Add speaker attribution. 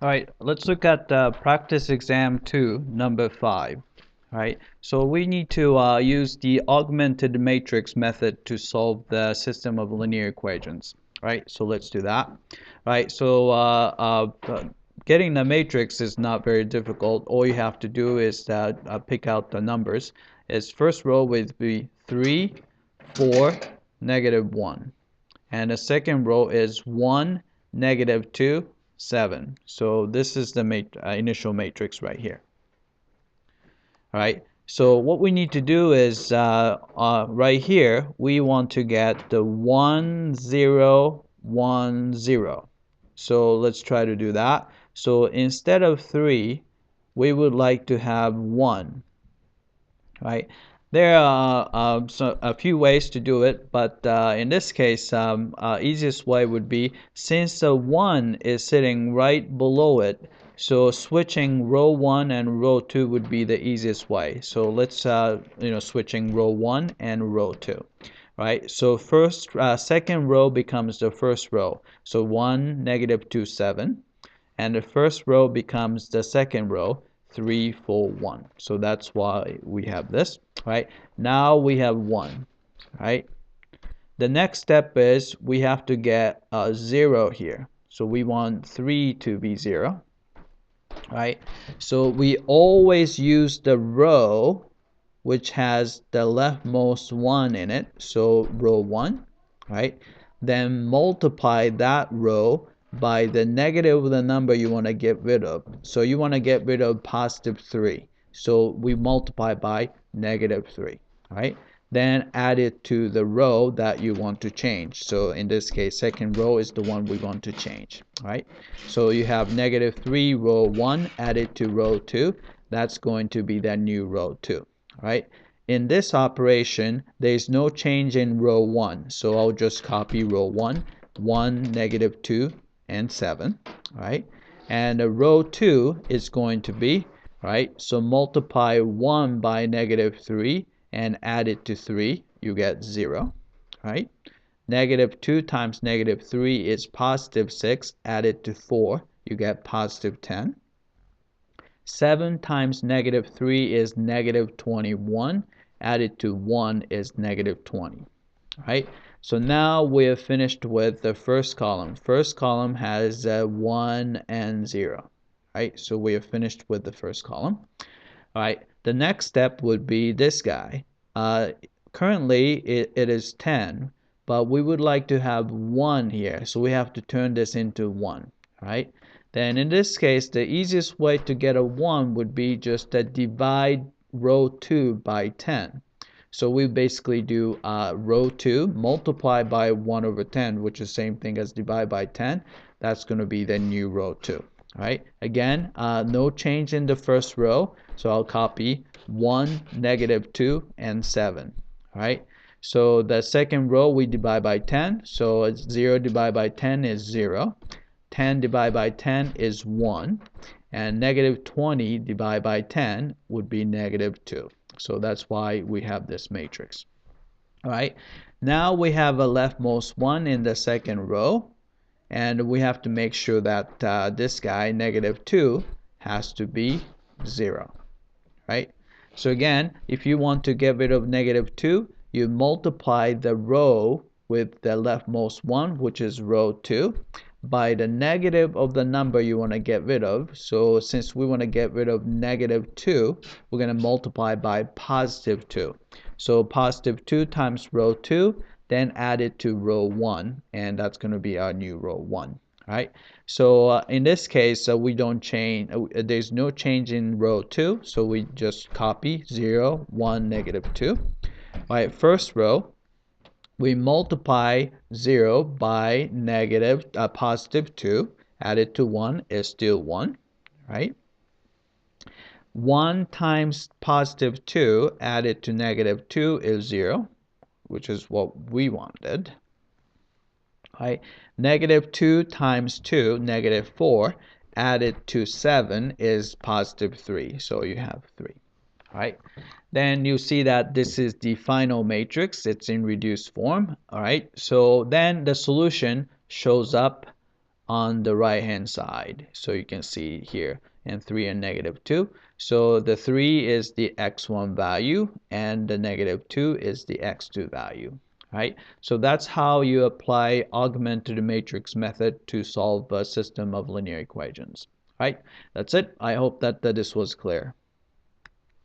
Speaker 1: All right, let's look at practice exam 2, number 5. All right, so we need to use the augmented matrix method to solve the system of linear equations. All right, so let's do that. All right, so getting the matrix is not very difficult. All you have to do is pick out the numbers. Its first row would be 3, 4, -1. And the second row is 1, -2, 7. So this is the initial matrix right here. All right. So what we need to do is right here, we want to get the 1, 0, 1, 0. So let's try to do that. So instead of 3, we would like to have 1. Right? There are a few ways to do it, but in this case, easiest way would be, since the 1 is sitting right below it, so switching row 1 and row 2 would be the easiest way. So let's switching row 1 and row 2. Right? So second row becomes the first row. So 1, -2, 7. And the first row becomes the second row, 3, 4, 1. So that's why we have this, right? Now we have 1, right? The next step is we have to get a 0 here. So we want 3 to be 0, right? So we always use the row which has the leftmost 1 in it. So row 1, right? Then multiply that row by the negative of the number you want to get rid of. So you want to get rid of +3. So we multiply by -3, right? Then add it to the row that you want to change. So in this case, second row is the one we want to change, right? So you have -3 row 1 added to row 2. That's going to be the new row 2, right? In this operation, there is no change in row 1. So I'll just copy row 1, 1, -2, and 7, right? And row 2 is going to be, right? So multiply 1 by -3 and add it to 3, you get 0, right? -2 times -3 is +6, add it to 4, you get +10. 7 times -3 is -21, added to 1 is -20, right? So now we're finished with the first column. First column has 1 and 0, right? So we are finished with the first column. All right, the next step would be this guy. Currently, it is 10, but we would like to have 1 here, so we have to turn this into 1, right? Then in this case, the easiest way to get a 1 would be just to divide row 2 by 10. So we basically do row 2 multiply by 1 over 10, which is the same thing as divide by 10. That's going to be the new row 2. Right? Again, no change in the first row, so I'll copy 1, -2, and 7. Right? So the second row we divide by 10, so 0 divided by 10 is 0. 10 divided by 10 is 1. And -20 divided by 10 would be -2. So that's why we have this matrix. All right. Now we have a leftmost 1 in the second row. And we have to make sure that this guy, -2, has to be 0, right? So again, if you want to get rid of -2, you multiply the row with the leftmost 1, which is row 2, by the negative of the number you want to get rid of. So since we want to get rid of -2, we're going to multiply by +2. So +2 times row 2, then add it to row 1, and that's going to be our new row 1. Right? So in this case, we don't change. There's no change in row 2, so we just copy 0, 1, -2. Right? First row, we multiply 0 by +2. Add it to 1 is still 1. Right? 1 times +2 added to -2 is 0, which is what we wanted. Right? -2 times 2, -4, added to 7 is +3. So you have 3. Right? Then you see that this is the final matrix. It's in reduced form. All right. So then the solution shows up on the right hand side. So you can see here and 3 and -2. So the 3 is the x1 value and the -2 is the x2 value. Right? So that's how you apply augmented matrix method to solve a system of linear equations. Right? That's it. I hope that this was clear.